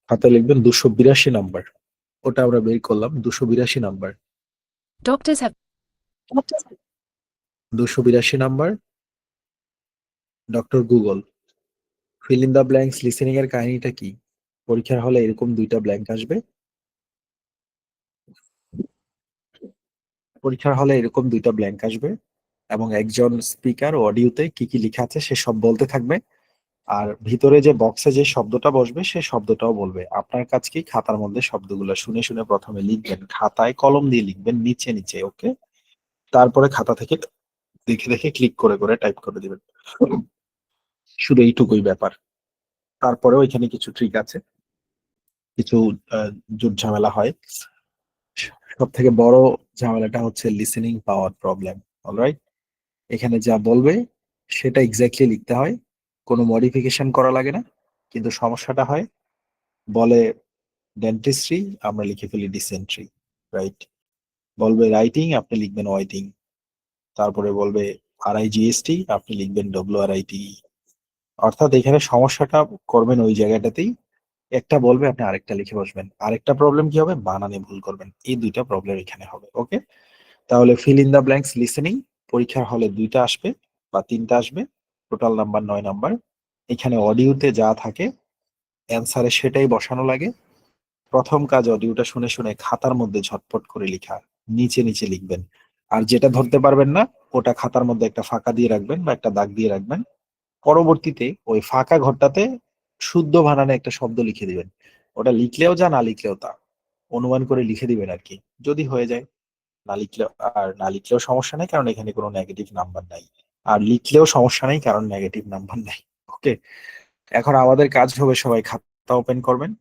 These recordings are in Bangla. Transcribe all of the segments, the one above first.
হাতে লিখবেন 282 নাম্বার। ওটা আমরা বের করলাম 282 number. Doctors have 282 number doctor Google. Feel in the blanks listening এর কাহিনীটা কি? পরীক্ষার হলে এরকম দুইটা ব্ল্যাঙ্ক আসবে। পরীক্ষার হলে এরকম দুইটা ব্ল্যাঙ্ক আসবে এবং একজন স্পিকার অডিওতে কি কি লেখা আছে সে সব বলতে থাকবে। আর ভিতরে যে বক্সে যে শব্দটা বসবে সে শব্দটাও বলবে। আপনার কাজ কি খাতার মধ্যে শব্দগুলো শুনে শুনে প্রথমে লিখবেন, খাতায় কলম দিয়ে লিখবেন নিচে নিচে, ওকে? তারপরে খাতা থেকে দেখে দেখে ক্লিক করে করে টাইপ করে দিবেন। শুধু এইটুকুই ব্যাপার। তারপরেও এখানে কিছু ট্রিক আছে, কিছু জুট ঝামেলা হয়। সব থেকে বড় ঝামেলাটা হচ্ছে লিসেনিং পাওয়ার প্রবলেম। অলরাইট, এখানে যা বলবে সেটা এক্স্যাক্টলি লিখতে হয়, কোনো মডিফিকেশন করা লাগে না। কিন্তু সমস্যাটা হয়, বলে ডেন্টিস্ট্রি, আমরা লিখে ফেলি ডিসেন্ট্রি। রাইট? বলবে রাইটিং, আপনি লিখবেন ওয়াইটিং। তারপরে বলবে RIGST, আপনি লিখবেন WRIT। অর্থাৎ এখানে সমস্যাটা করবেন ওই জায়গাটাতেই। একটা বলবে, আপনি আরেকটা লিখে বসবেন। আরেকটা প্রবলেম কি হবে? বানানে ভুল করবেন। এই দুইটা প্রবলেম এখানে হবে, ওকে? তাহলে fill in the blanks listening পরীক্ষার হলে দুইটা আসবে বা তিনটা আসবে, টোটাল নাম্বার 9 নাম্বার। এখানে অডিওতে যা থাকে অ্যান্সারে সেটাই বসানো লাগে। প্রথম কাজ অডিওটা শুনে শুনে খাতার মধ্যে ঝটপট করে লেখা, নিচে নিচে লিখবেন। আর যেটা ধরতে পারবেন না ওটা খাতার মধ্যে একটা ফাঁকা দিয়ে রাখবেন বা একটা দাগ দিয়ে রাখবেন। পরবর্তীতে ওই ফাঁকা ঘরটাতে শুদ্ধ বানানে একটা শব্দ লিখে দিবেন। ওটা লিখলেও যা, না লিখলেও তা, অনুমান করে লিখে দিবেন আর কি। যদি হয়ে যায়, না লিখলেও, আর না লিখলেও সমস্যা নেই কারণ এখানে কোনো নেগেটিভ নাম্বার নাই। আর লিখলেও সমস্যা নেই কারণ নেগেটিভ নাম্বার নাই। ওকে, এখন আমাদের কাজ হবে সবাই খাতা ওপেন করবেন।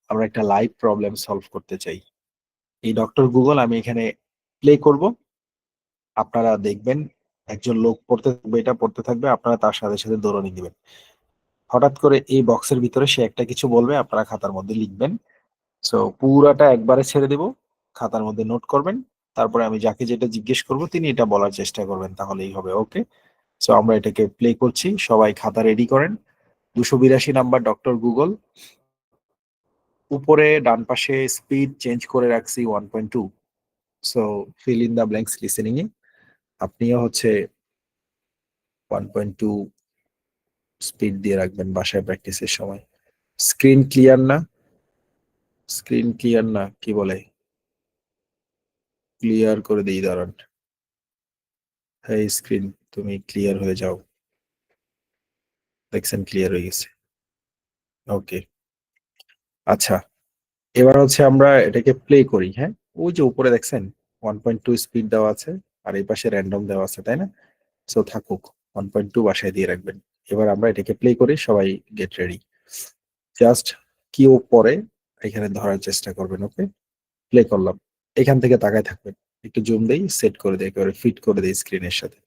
আমরা একটা লাইভ প্রবলেম সলভ করতে চাই। এই ডক্টর গুগল আমি এখানে প্লে করব, আপনারা দেখবেন একজন লোক পড়তে থাকবে, এটা পড়তে থাকবে, আপনারা তার সাথে সাথে দৌড়ানি দিবেন। হঠাৎ করে এই বক্সের ভিতরে সে একটা কিছু বলবে, আপনারা খাতার মধ্যে লিখবেন। সো পুরাটা একবারে ছেড়ে দিব, খাতার মধ্যে নোট করবেন। তারপরে আমি যাকে যেটা জিজ্ঞেস করব তিনি এটা বলার চেষ্টা করবেন, তাহলেই হবে, ওকে? সো আমরা এটাকে প্লে করছি, সবাই খাতা রেডি করেন। 282 নাম্বার ডক্টর গুগল। উপরে ডান পাশে স্পিড চেঞ্জ করে রাখছি 1.2। So fill in the blanks listening এ আপনিও হচ্ছে 1.2 স্পিড দিয়ে রাখবেন বাসায় প্র্যাকটিসের সময়। স্ক্রিন ক্লিয়ার না? স্ক্রিন ক্লিয়ার না কি বলে? ক্লিয়ার করে দিই, দাঁড়ান। হ্যাঁ, স্ক্রিন তুমি ক্লিয়ার হয়ে যাও। দেখছেন ক্লিয়ার হয়ে গেছে, ওকে। আচ্ছা, এবার হচ্ছে আমরা এটাকে প্লে করি, হ্যাঁ? ওই যে উপরে দেখছেন 1.2 স্পিড দেওয়া আছে আর এই পাশে র্যান্ডম দেওয়া আছে, তাই না? সো থাকুক, 1.2 বাসায় দিয়ে রাখবেন। এবার আমরা এটাকে প্লে করি, সবাই গেট রেডি। জাস্ট কি ও পরে এখানে ধরার চেষ্টা করবেন, ওকে? প্লে করলাম, এখান থেকে তাকায় থাকবেন। একটু জুম দেই, সেট করে দেই, একেবারে ফিট করে দেই স্ক্রিনের সাথে।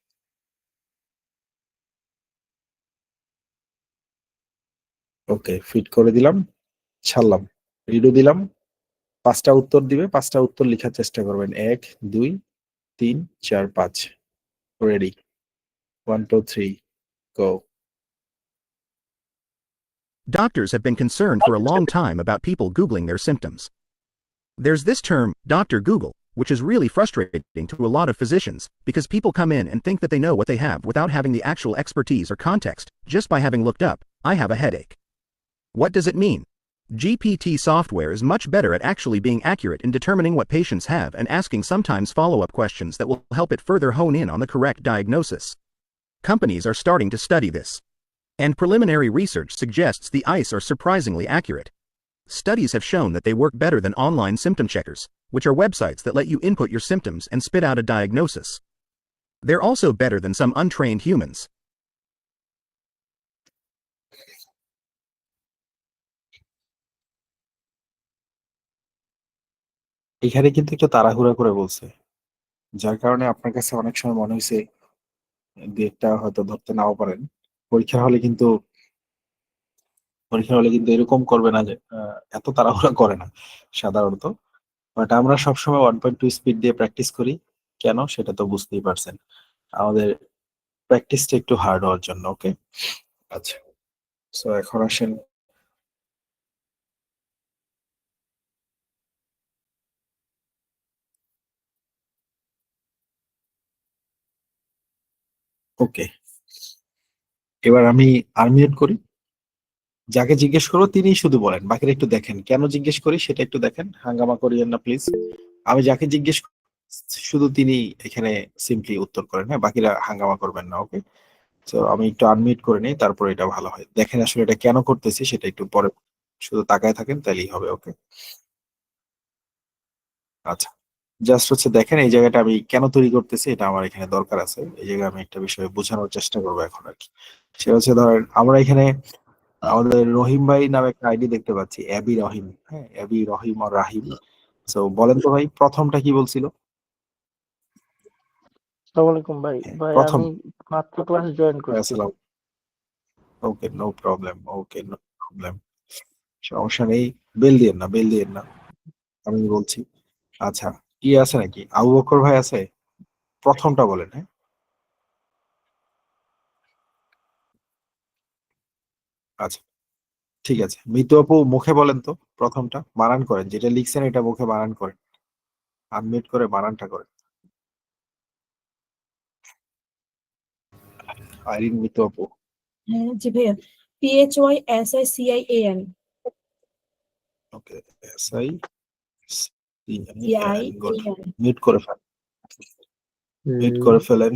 ওকে, ফিট করে দিলাম, ছাড়লাম, রিডো দিলাম। 5টা উত্তর দিবে, 5টা উত্তর লেখার চেষ্টা করবেন। 1, 2, 3, 4, 5। Ready? 1, 2, 3, go. Doctors have been concerned for a long time about people Googling their symptoms. There's this term, Dr. Google, which is really frustrating to a lot of physicians because people come in and think that they know what they have without having the actual expertise or context, just by having looked up, I have a headache. What does it mean? GPT software is much better at actually being accurate in determining what patients have and asking sometimes follow-up questions that will help it further hone in on the correct diagnosis. Companies are starting to study this. And preliminary research suggests the ICE are surprisingly accurate. Studies have shown that they work better than online symptom checkers, which are websites that let you input your symptoms and spit out a diagnosis. They're also better than some untrained humans. এখানে কিন্তু একটু তাড়াহুড়া করে বলছে, যার কারণে আপনার কাছে অনেক সময় মনে হয়েছে দু একটা হয়তো ধরতে নাও পারেন। পরীক্ষার হলে কিন্তু পরীক্ষার হলে কিন্তু এরকম করবে না যে এত তাড়াহুড়া করে না সাধারণত। বাট আমরা সবসময় 1.2 স্পিড দিয়ে প্র্যাকটিস করি। কেন সেটা তো বুঝতেই পারছেন, আমাদের প্র্যাকটিসটা একটু হার্ড হওয়ার জন্য, ওকে? আচ্ছা, সো এখন আসেন ওকে, এবার আমি আনমিউট করি। যাকে জিজ্ঞেস করবো তিনি শুধু বলেন, বাকিরা একটু দেখেন কেন জিজ্ঞেস করি সেটা একটু দেখেন, হাঙ্গামা করিয়েন না প্লিজ। আমি যাকে জিজ্ঞেস শুধু তিনি এখানে সিম্পলি উত্তর করেন, হ্যাঁ, বাকিরা হাঙ্গামা করবেন না, ওকে? তো আমি একটু আনমিউট করে নিই, তারপর এটা ভালো হয়। দেখেন আসলে এটা কেন করতেছি সেটা একটু পরে, শুধু তাকায় থাকেন তাহলেই হবে, ওকে? আচ্ছা, জাস্ট হচ্ছে দেখেন এই জায়গাটা আমি কেন তৈরি করতেছি, এটা আমার এখানে দরকার আছে। এই জায়গায় আমি একটা বিষয় বোঝানোর চেষ্টা করবো এখন আর কি। সেটা হচ্ছে ধরেন আমরা এখানে আমাদের রহিম ভাই নামে একটা আইডি দেখতে পাচ্ছি, অ্যাবি রহিম, হ্যাঁ, অ্যাবি রহিম আর রাহিম। তো বলেন তো ভাই, প্রথমটা কি বলছিল? আসসালামু আলাইকুম ভাই। হ্যাঁ, ভাই প্রথম। আমি মাত্র ক্লাস জয়েন করছি। আসসালাম। ওকে, নো প্রবলেম, ওকে, নো প্রবলেম, সমস্যা নেই। বেল দিয়েন না, বেল দিয়েন না, আমি বলছি। আচ্ছা, কি আছে নাকি, আবু বকর ভাই আছে? প্রথমটা বলেন, হ্যাঁ। আচ্ছা, ঠিক আছে, মিতু আপু মুখে বলেন তো, প্রথমটা বানান করেন, যেটা লিখছেন এটা মুখে বানান করেন, আনমিউট করে বানানটা করেন। আইরিন, মিতু আপু। হ্যাঁ জি ভাইয়া, PHYSICIAN। ওকে, এসআই গুড। CIAN। মিউট করে ফেলেন, মিউট করে ফেলেন।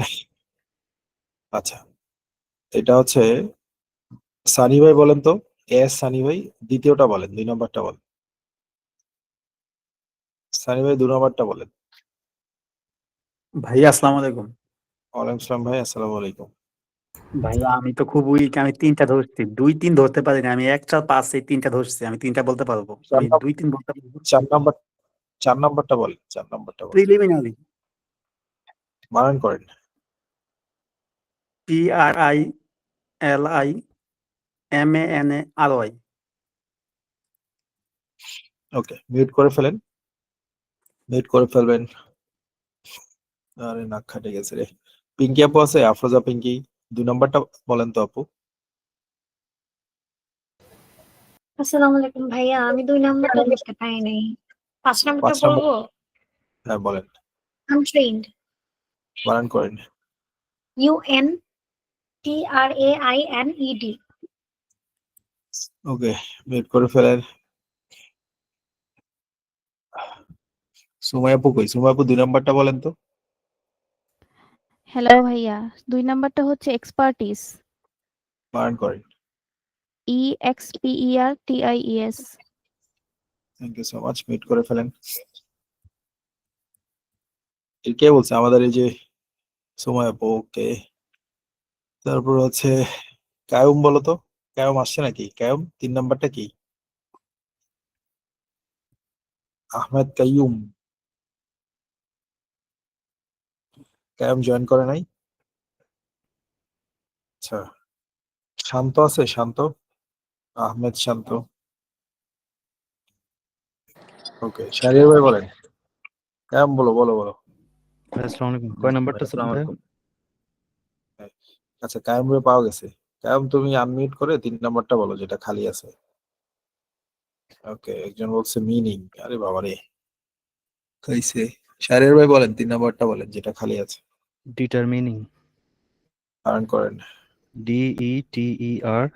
আচ্ছা, এটা হচ্ছে সানি ভাই, বলেন তো, এস সানি ভাই, দ্বিতীয়টা বলেন, 2 নম্বরটা বলেন। সানি ভাই 2 নম্বরটা বলেন। ভাইয়া আসসালামু আলাইকুম। ওয়ালাইকুম সালাম ভাই, আসসালামু আলাইকুম। ভাইয়া আমি তো খুব উইক, আমি 3টা ধরছি, 2-3 ধরতে পারি না, আমি 1-4-5 এই 3টা ধরছি, আমি 3টা বলতে পারবো, চার আমি নম্বর 2-3 বলতে পারবো। 4 নম্বর, 4 নম্বরটা বলেন, 4 নম্বরটা বলেন, প্রিলিমিনারি, বানান করেন। PRILIMANARY। ওকে, মিউট করে ফেলেন, মিউট করে ফেলবেন। আরে নাক খাটে গেছে রে। পিঙ্কি আপু আছে, আফরোজা পিঙ্কি, 2 নম্বরটা বলেন তো আপু। আসসালামু আলাইকুম ভাইয়া, আমি 2 নাম্বারটা বুঝতে পারি নাই। 5 নাম্বারটা 5 নম্বর, বলবো? হ্যাঁ বলেন, আনট্রেইনড। বানান করেন। UNTRAINED। ওকে, মিউট করে ফেলেন। সুমাই আপু কই, সুমাই আপু 2 নম্বরটা বলেন তো। হ্যালো ভাইয়া, 2 নাম্বারটা হচ্ছে এক্সপার্টিস। বানান করেন। EXPERTIES। Thank you so much, mute করে ফেলেন। এর কে বলছে, আমাদের এই যে সুমাই আপু, ওকে। তারপর হচ্ছে কায়ুম, বলো তো, কায়ুম আসছে নাকি? কায়ুম 3 নম্বরটা কি? আহমেদ কাইয়ুম, কায়ুম জয়েন করে নাই। আচ্ছা, শান্ত আছে, শান্ত, আহমেদ শান্ত। ওকে, শাহরিয়ার ভাই বলেন। কায়ুম বলো, বলো, বলো। ভাই আসসালামু আলাইকুম। কয় নাম্বারটা ছিল ভাই? হ্যাঁ, আচ্ছা, কায়ুম ভাই পাওয়া গেছে। কায়ুম তুমি আনমিউট করে 3 নম্বরটা বলো, যেটা খালি আছে। ওকে, একজন বলছে মিনিং, আরে বাবা রে, খাইছে। শাহরিয়ার ভাই বলেন, 3 নম্বরটা বলেন, যেটা খালি আছে। ডিটারমিনিং। কারণ করেন। DETERMINING।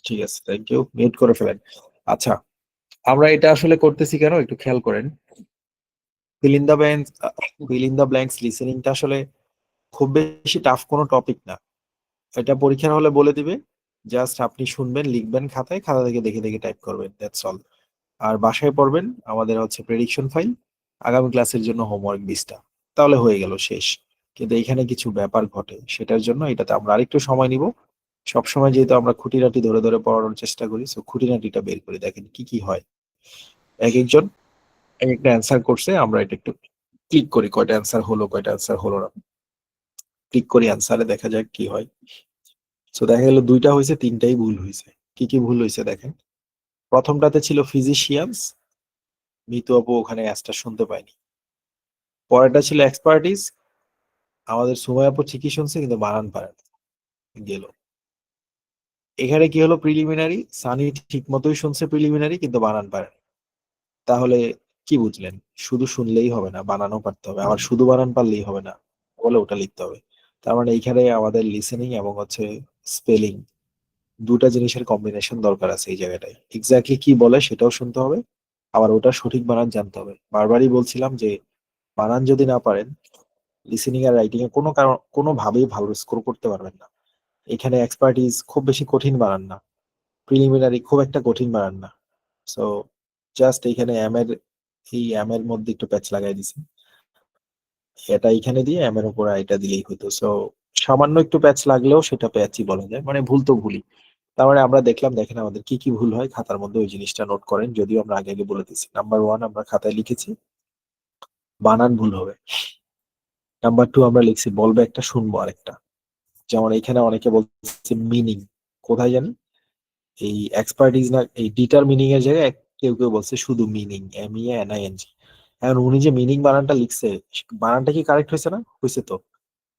ঠিক আছে, থ্যাংক ইউ, মিউট করে ফেলেন। আচ্ছা, আমরা এটা আসলে করতেছি কেন একটু খেয়াল করেন। Fill in the blanks, fill in the blanks লিসেনিংটা আসলে খুব বেশি টাফ কোনো টপিক না। এটা পরীক্ষার হলে বলে দিবে, জাস্ট আপনি শুনবেন, লিখবেন খাতায়, খাতা থেকে দেখে দেখে টাইপ করবেন, দ্যাটস অল। আর বাসায় পড়বেন, আমাদের হচ্ছে প্রেডিকশন ফাইল, আগামী ক্লাসের জন্য হোমওয়ার্ক 20টা, তাহলে হয়ে গেল, শেষ। কিন্তু এখানে কিছু ব্যাপার ঘটে, সেটার জন্য এটাতে আমরা আরেকটু সময় নিব। সবসময় যেহেতু আমরা খুঁটিনাটি ধরে ধরে পড়ানোর চেষ্টা করি, সো খুঁটিনাটিটা বের করে দেখেন কি কি হয়। এক একজন এক একটা অ্যান্সার করছে, আমরা এটা একটু ক্লিক করি, কয়টা অ্যান্সার হলো কয়টা অ্যান্সার হলো না, ক্লিক করি অ্যান্সারে, দেখা যাক কি হয়। সো দেখা গেল 2টা হয়েছে, 3টাই ভুল হয়েছে। কি কি ভুল হয়েছে দেখেন। প্রথমটাতে ছিল ফিজিশিয়ানস, মিতু আপু ওখানে অ্যান্সারটা শুনতে পাইনি। পরেরটা ছিল এক্সপার্টিস, আমাদের সুমাই আপু ঠিকই শুনছে কিন্তু বানান পারে না, গেল। এখানে কি হলো, প্রিলিমিনারি, সানি ঠিক মতোই শুনছে প্রিলিমিনারি কিন্তু বানান পারে না। তাহলে কি বুঝলেন? শুধু শুনলেই হবে না, বানানও পারতে হবে। আবার শুধু বানান পারলেই হবে না, বলে ওটা লিখতে হবে। তার মানে এইখানে আমাদের লিসেনিং এবং হচ্ছে স্পেলিং দুটা জিনিসের কম্বিনেশন দরকার আছে এই জায়গাটায়। এক্স্যাক্টলি কি বলে সেটাও শুনতে হবে, আবার ওটা সঠিক বানান জানতে হবে। বারবারই বলছিলাম যে বানান যদি না পারেন, লিসেনিং আর রাইটিং এ কোনো কারণ কোনোভাবেই ভালো স্কোর করতে পারবেন না। এখানে এক্সপার্টিজ খুব বেশি কঠিন বানান না, প্রিলিমিনারি খুব একটা কঠিন বানান না। সো জাস্ট এইখানে এম এর মধ্যে একটু প্যাচ লাগাই দিছি, এটা এখানে দিয়ে এম এর উপর এটা দিলেই হতো। সো সামান্য একটু প্যাচ লাগলেও সেটা প্যাচই বলা যায়, মানে ভুল তো ভুলই। তার মানে আমরা দেখলাম, দেখেন আমাদের কি কি ভুল হয় খাতার মধ্যে, ওই জিনিসটা নোট করেন। যদিও আমরা আগে আগে বলে দিচ্ছি, নাম্বার 1 আমরা খাতায় লিখেছি বানান ভুল হবে। নাম্বার 2 আমরা লিখছি বলবে একটা, শুনবো আরেকটা। যেমন এখানে অনেকে বলছে মিনিং, কোথায় জানি এই এক্সপার্টিজ না, এই ডিটারমিনিং এর জায়গায় কেউ কেউ বলছে শুধু মিনিং, MENING। এখন উনি যে মিনিং বানানটা লিখছে, বানানটা কি কারেক্ট হয়েছে না? হয়েছে তো।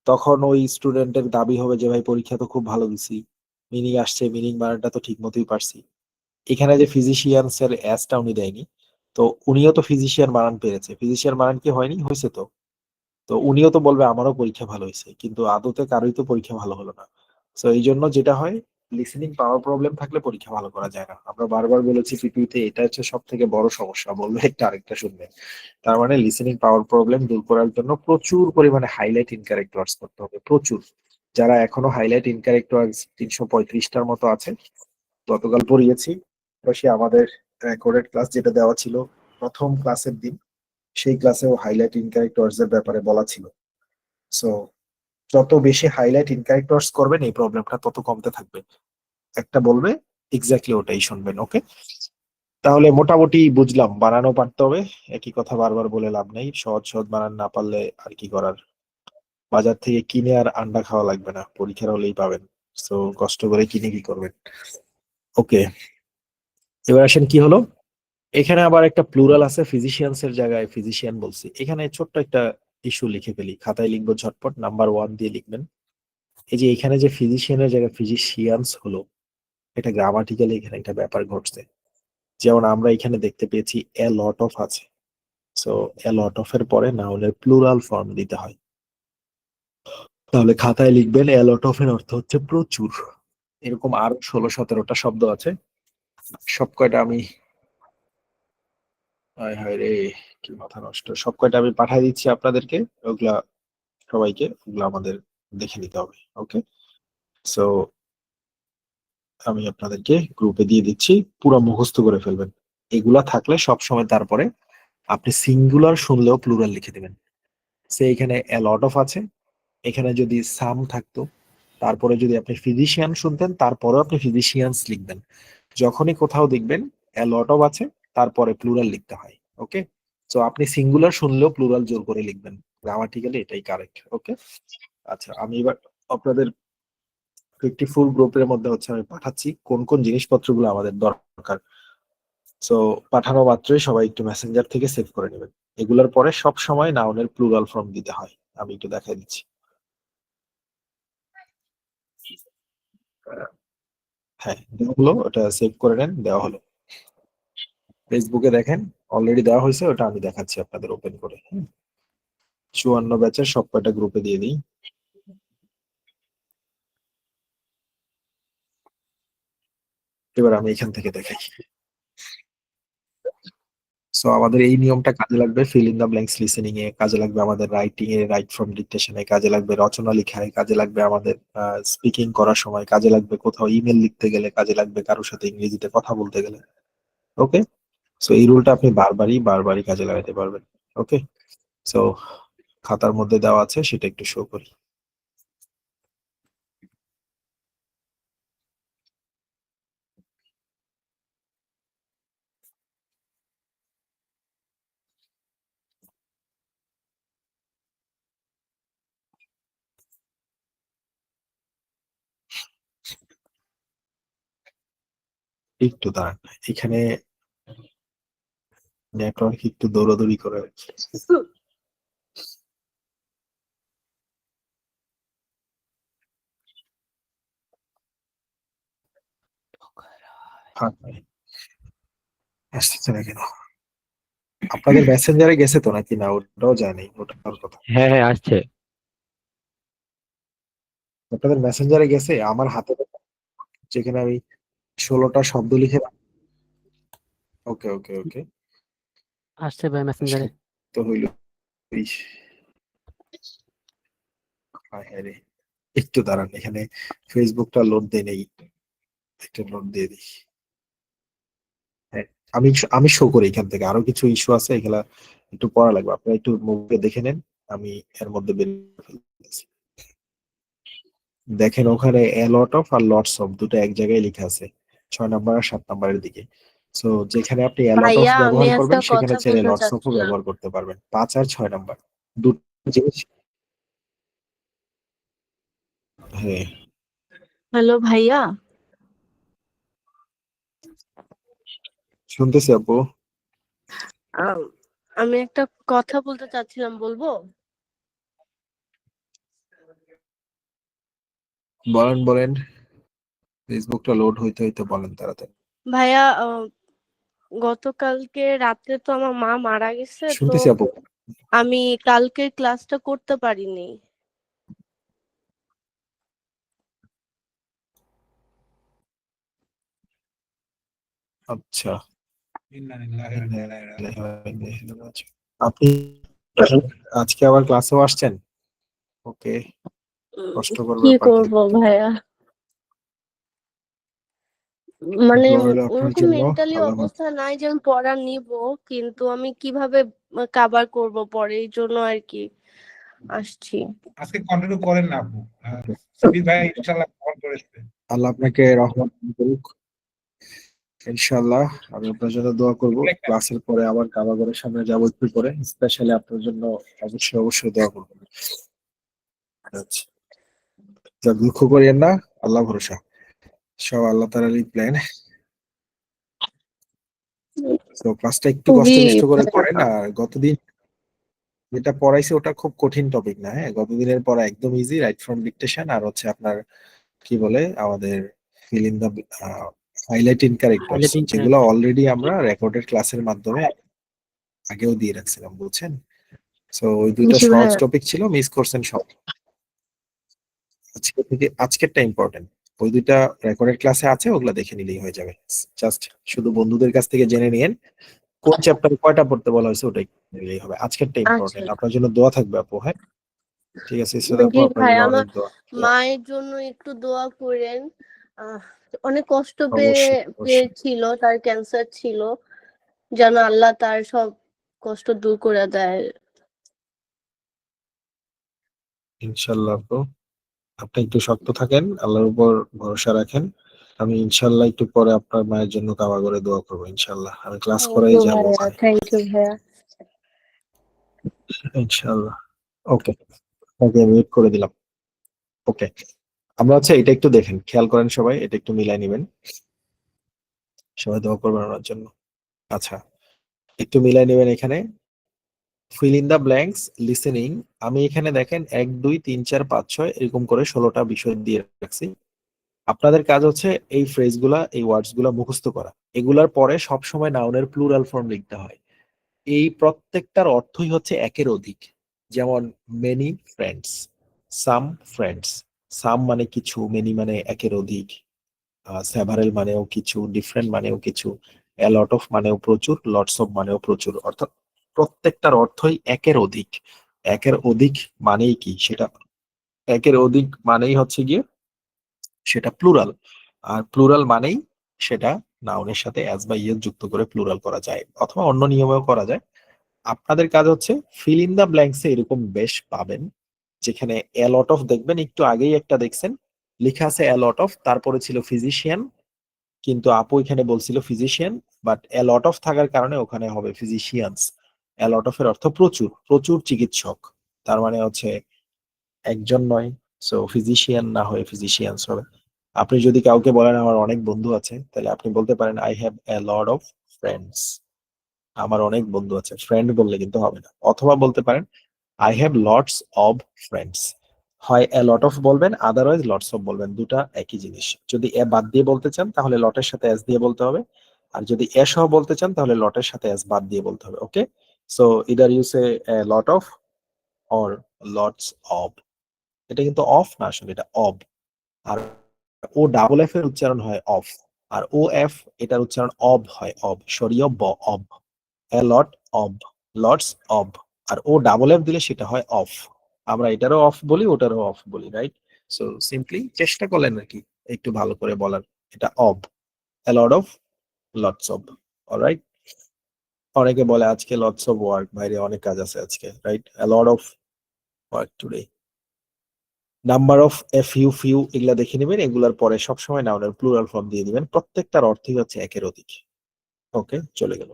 তখন ওই স্টুডেন্টের দাবি হবে যে ভাই পরীক্ষা তো খুব ভালো দিছি, মিনিং আসছে, মিনিং বানানটা তো ঠিক মতোই পারছি। এখানে যে ফিজিশিয়ানস এর অ্যাসটা উনি দেয়নি, তো উনিও তো ফিজিশিয়ান বানান পেরেছে, ফিজিশিয়ান বানান কি হয়নি? হয়েছে তো। তো উনিও তো বলবে আমারও পরীক্ষা ভালো হয়েছে, কিন্তু আদতে কারোই তো পরীক্ষা ভালো হলো না। তো এই জন্য যেটা হয়, লিসেনিং পাওয়ার প্রবলেম থাকলে পরীক্ষা ভালো করা যায় না। আমরা বারবার বলেছি পিপিতে, এটা হচ্ছে সব থেকে বড় সমস্যা। বলবে একটা আরেকটা শুনবে। তার মানে লিসেনিং পাওয়ার প্রবলেম দূর করার জন্য প্রচুর পরিমাণে হাইলাইট ইনকারেক্ট ওয়ার্ডস করতে হবে, প্রচুর। যারা এখনো হাইলাইট ইনকারেক্ট ওয়ার্ডস 335টার মতো আছে, গতকাল পড়িয়েছি, তো সে আমাদের রেকর্ডেড ক্লাস যেটা দেওয়া ছিল প্রথম ক্লাসের দিন, সেই ক্লাসেও হাইলাইট ইনকারেক্ট ওয়ার্ডস এর ব্যাপারে বলা ছিল। সো যত বেশি হাইলাইট ইনকারেক্ট ওয়ার্ডস করবেন, এই প্রবলেমটা তত কমতে থাকবে। একটা বলবে এক্স্যাক্টলি ওটাই শুনবেন। ওকে, তাহলে মোটামুটি বুঝলাম, বানানো পারতে হবে। একই কথা বারবার বলে লাভ নেই, সহজ সহজ বানান না পারলে আর কি করার। বাজার থেকে কিনে আর আন্ডা খাওয়া লাগবে না, পরীক্ষার হলেই পাবেন। সো কষ্ট করে কিনে কি করবেন? ওকে, এবার আসেন কি হলো। এখানে আবার একটা প্লুরাল আছে, ফিজিশিয়ানস এর জায়গায় ফিজিশিয়ান বলছি। এখানে ছোট্ট একটা ইস্যু লিখে ফেলি, খাতায় লিখবো ঝটপট, নাম্বার 1 দিয়ে লিখবেন। এই যে এখানে যে ফিজিশিয়ানের জায়গায় ফিজিশিয়ানস হলো, এটা গ্রামাটিক্যালি এখানে একটা ব্যাপার ঘটছে। যেমন আমরা এখানে দেখতে পেয়েছি এ লট অফ আছে, সো এ লট অফ এর পরে নাউনের প্লুরাল ফর্ম দিতে হয়। তাহলে খাতায় লিখবেন এ লট অফ এর অর্থ হচ্ছে প্রচুর। এরকম আরো 16-17টা শব্দ আছে, সব কয়টা আমি, হায় হায় রে, কি মাথা নষ্ট, সব কয়টা আমি পাঠিয়ে দিচ্ছি আপনাদেরকে। ওগুলা সবাইকে, ওগুলো আমাদের দেখে নিতে হবে। ওকে, সো আমি আপনাদেরকে গ্রুপে দিয়ে দিচ্ছি, পুরো মুখস্থ করে ফেলবেন। এগুলা থাকলে সব সময় তারপরে আপনি সিঙ্গুলার শুনলেও প্লুরাল লিখে দিবেন। সে এখানে এ লট অফ আছে, এখানে যদি সাম থাকতো, তারপরে যদি আপনি ফিজিশিয়ান শুনতেন, তারপরেও আপনি ফিজিশিয়ানস লিখবেন। যখনই কোথাও দেখবেন এ লট অফ আছে, তারপরে প্লুরাল লিখতে হয়। ওকে, তো আপনি সিঙ্গুলার শুনলেও প্লুরাল জোর করে লিখবেন, গ্রামাটিক্যালি এটাই কারেক্ট। ওকে, আচ্ছা আমি এবার আপনাদের 54 গ্রুপের মধ্যে হচ্ছে আমি পাঠাচ্ছি কোন কোন জিনিসপত্রগুলো আমাদের দরকার। সো পাঠানো মাত্রই সবাই একটু মেসেঞ্জার থেকে সেভ করে নেবেন। এগুলোর পরে সব সময় নাউনের প্লুরাল ফর্ম দিতে হয়, আমি একটু দেখাই দিচ্ছি। হ্যাঁ, দেওয়া হলো, ওটা সেভ করে নেন, দেওয়া হলো। ফেসবুকে দেখেন, অলরেডি দেওয়া হয়েছে, ওটা আমি দেখাচ্ছি আপনাদের ওপেন করে। 54 ব্যাচের সব কয়টা গ্রুপে দিয়ে দিই। এবার আমি এখান থেকে দেখাই। সো আমাদের এই নিয়মটা কাজে লাগবে fill in the blanks listening এ, কাজে লাগবে আমাদের রাইটিং এ, রাইট ফ্রম ডিকটেশনে, কাজে লাগবে রচনা লেখায়, কাজে লাগবে আমাদের স্পিকিং করার সময়, কাজে লাগবে কোথাও ইমেল লিখতে গেলে, কাজে লাগবে কারোর সাথে ইংরেজিতে কথা বলতে গেলে। ওকে, সো এই রুলটা আপনি বারবারই বারবারই কাজে লাগাতে পারবেন। ওকে, সো খাতার মধ্যে দেওয়া আছে, সেটা একটু শো করি। একটু দাঁড়ান, এখানে নেটওয়ার্ক একটু দৌড়াদৌড়ি করে। হ্যাঁ, আসতেছে না কেন? আপনাদের মেসেঞ্জারে গেছে তো নাকি না, ওটাও জানি, ওটার কথা। হ্যাঁ হ্যাঁ আসছে। আপনাদের মেসেঞ্জারে গেছে আমার হাতে, যেখানে আমি 16টা শব্দ লিখে। ওকে ওকে ওকে, আসছে ভাই মেসেঞ্জারে। তো হইল। ইস, হায় হায় রে, একটু দাঁড়ান, এখানে ফেসবুকটা লোড দেয় নেই, একটা লোড দিয়ে দিই। হ্যাঁ, আমি আমি শো করি এখান থেকে, আরো কিছু ইস্যু আছে, এগুলা একটু পড়া লাগবে, আপনারা একটু মুভি দেখে নেন, আমি এর মধ্যে বের করে ফেলতেছি। দেখেন ওখানে এ লট অফ আর লটস অফ দুটো এক জায়গায় লেখা আছে, 6 নাম্বার আর 7 নাম্বারের দিকে। সো যেখানে আপনি এ লট অফ ভাইয়া আমি ব্যবহার একটা করবেন সেখানে কথা ছেড়ে বলতে লটস অফও চাচ্ছিলাম। ব্যবহার করতে পারবেন, 5 আর 6 নাম্বার দুটো জিনিস। হ্যাঁ, হ্যালো ভাইয়া, শুনতেছি আপু। আম, আমি একটা কথা বলতে চাচ্ছিলাম, বলবো? বলেন বলেন, ফেসবুকটা লোড হইতে হইতে বলেন তাড়াতাড়ি। ভাইয়া, গতকালকে রাতে তো আমার মা মারা গেছে, তো শুনতেছি আপু। আমি কালকের ক্লাসটা করতে পারিনি। আচ্ছা, আপনি আজকে আবার ক্লাসেও আসছেন? ওকে, কষ্টকর কি ব্যাপার করব কিন্তু। ভাইয়া, মানে দোয়া রইলো আপনার ওরকম জন্য, মেন্টালি আল্লাহ অবস্থা নাই যে আমি পড়া নিব, কিন্তু আমি কিভাবে কাভার করব পরে, এই জন্য আর কি আসছি। আজকে কন্টিনিউ করেন না আপু। সাবির ভাই ইনশাআল্লাহ কল করেছে। আল্লাহ আপনাকে রহমত দান করুক ইনশাআল্লাহ। আমি আপনার জন্য দোয়া করব, ক্লাসের পরে আবার কাবাগরের সামনে যাবো একটু পরে, স্পেশালি আপনার জন্য অবশ্যই অবশ্যই দোয়া করব। আচ্ছা, যা দুঃখ করিয়েন না, আল্লাহ ভরসা, সব আল্লাহ তাআলারই প্ল্যান। তো ক্লাসটা একটু খুবই কষ্ট করে করেন। আর গতদিন যেটা পড়াইছে ওটা খুব কঠিন টপিক না, হ্যাঁ, গতদিনের পড়া একদম ইজি, রাইট ফ্রম ডিকটেশন, আর হচ্ছে আপনার কি বলে আমাদের fill in the highlight in characters, highlighting যেগুলো অলরেডি আমরা রেকর্ডেড ক্লাসের মাধ্যমে আগেও দিয়ে রাখছিলাম, বুঝছেন? সো ওই দুইটা জি সহজ ভাইয়া। টপিক ছিল, মিস করছেন সব। আজকে থেকে আজকেরটা ইম্পর্টেন্ট, ওই দুইটা রেকর্ডেড ক্লাসে আছে, ওগুলা দেখে নিলেই হয়ে যাবে। জাস্ট শুধু বন্ধুদের কাছ থেকে জেনে নিয়েন কোন চ্যাপ্টারে কয়টা পড়তে বলা হয়েছে, ওটাই নিলেই হবে। আজকেরটা আচ্ছা, ইম্পর্টেন্ট, আপনার জন্য দোয়া থাকবে আপু। হ্যাঁ, ঠিক আছে ইসরাত আপু, জি আপনার ভাই, জন্য আমার অনেক দোয়া। মায়ের জন্য একটু দোয়া করেন। আহ, অনেক কষ্ট অবশ্যই অবশ্যই, পেয়েছিল, তার ক্যান্সার ছিল, যেন আল্লাহ তার সব কষ্ট দূর করে দেয়। ইনশাল্লাহ আপু, আপনি একটু শক্ত থাকেন, আল্লাহর উপর ভরসা রাখেন। আমি ইনশাল্লাহ একটু পরে আপনার মায়ের জন্য কাবা করে দোয়া করবো ইনশাল্লাহ, আমি ক্লাস থ্যাংক করাই ইউ যাবো ভাইয়া, ওখানে থ্যাংক ইউ ভাইয়া। ইনশাল্লাহ। ওকে, ওকে, মিউট করে দিলাম। ওকে, আমরা হচ্ছে এটা একটু দেখেন, খেয়াল করেন সবাই, এটা একটু মিলাই নেবেন, সবাই দোয়া করবেন আমার জন্য। আচ্ছা, একটু মিলাই নেবেন এখানে, fill in the blanks listening. আমি এখানে দেখেন 1 2 3 4 5 6 এরকম করে 16টা বিষয় দিয়ে রাখছি। আপনাদের কাজ হচ্ছে এই ফ্রেজগুলা, এই ওয়ার্ডস গুলা মুখস্থ করা। এগুলার পরে সবসময় নাউনের প্লুরাল ফর্ম লিখতে হয়। এই প্রত্যেকটার অর্থই হচ্ছে একের অধিক। যেমন মেনি ফ্রেন্ডস, সাম ফ্রেন্ডস। সাম মানে কিছু, মেনি মানে একের অধিক, সেভারেল মানেও কিছু, ডিফারেন্ট মানেও কিছু, এ লট অফ মানেও প্রচুর, লটস অফ মানেও প্রচুর। অর্থাৎ প্রত্যেকটার অর্থই একের অধিক। একের অধিক মানেই কি সেটা, একের অধিক মানেই হচ্ছে গিয়ে সেটা প্লুরাল। আর প্লুরাল মানেই সেটা নাউনের সাথে অ্যাজ বা ইয়েস যুক্ত করে প্লুরাল করা যায়, অথবা অন্য নিয়মেও করা যায়। আপনাদের কাজ হচ্ছে ফিল ইন দা ব্ল্যাঙ্কসে এরকম বেশ পাবেন, যেখানে এ লট অফ দেখবেন, একটু আগেই একটা দেখছেন লেখা আছে এ লট অফ, তারপরে ছিল ফিজিশিয়ান, কিন্তু আপু এখানে বলছিল physician, but A lot of থাকার কারণে ওখানে হবে ফিজিশিয়ানস। এ লট অফ এর অর্থ প্রচুর, প্রচুর চিকিৎসক, তার মানে হচ্ছে একজন নয়, সো ফিজিশিয়ান না হয়ে ফিজিশিয়ানস হবে। আপনি যদি কাউকে বলেন আমার অনেক বন্ধু আছে, তাহলে আপনি বলতে পারেন I have a lot of friends, আমার অনেক বন্ধু আছে, ফ্রেন্ড বললে কিন্তু হবে না। অথবা বলতে পারেন I have lots of friends, হয় এ লট অফ বলবেন, আদারওয়াইজ লটস অফ বলবেন, দুটা একই জিনিস। যদি এ বাদ দিয়ে বলতে চান তাহলে লটের সাথে এস দিয়ে বলতে হবে, আর যদি এ সহ বলতে চান তাহলে লটের সাথে এস বাদ দিয়ে বলতে হবে। Okay, so either you say lot of or lots of. এটা কিন্তু অফ না, আসলে এটা অব। আর ও ডাবল এফ এর উচ্চারণ হয় অফ, আর ও এফ এটার উচ্চারণ অব হয়, অব সরিয়ে ব, of. A lot of, lots of. আর ও ডাবল এফ দিলে সেটা হয় অফ। আমরা এটারও অফ বলি, ওটারও অফ বলি, রাইট? সো সিম্পলি চেষ্টা করলেন নাকি একটু ভালো করে বলার। এটা of, a lot of, lots of. Alright. অনেকে বলে আজকে লটস অফ ওয়ার্ক, বাইরে অনেক কাজ আছে আজকে, right? A lot of work today. Number of, F U, few এগুলা দেখে নেবেন, এগুলার পরে সবসময় নাউনের প্লুরাল ফর্ম দিয়ে দিবেন, প্রত্যেকটার অর্থই হচ্ছে একের অধিক। ওকে, চলে গেল।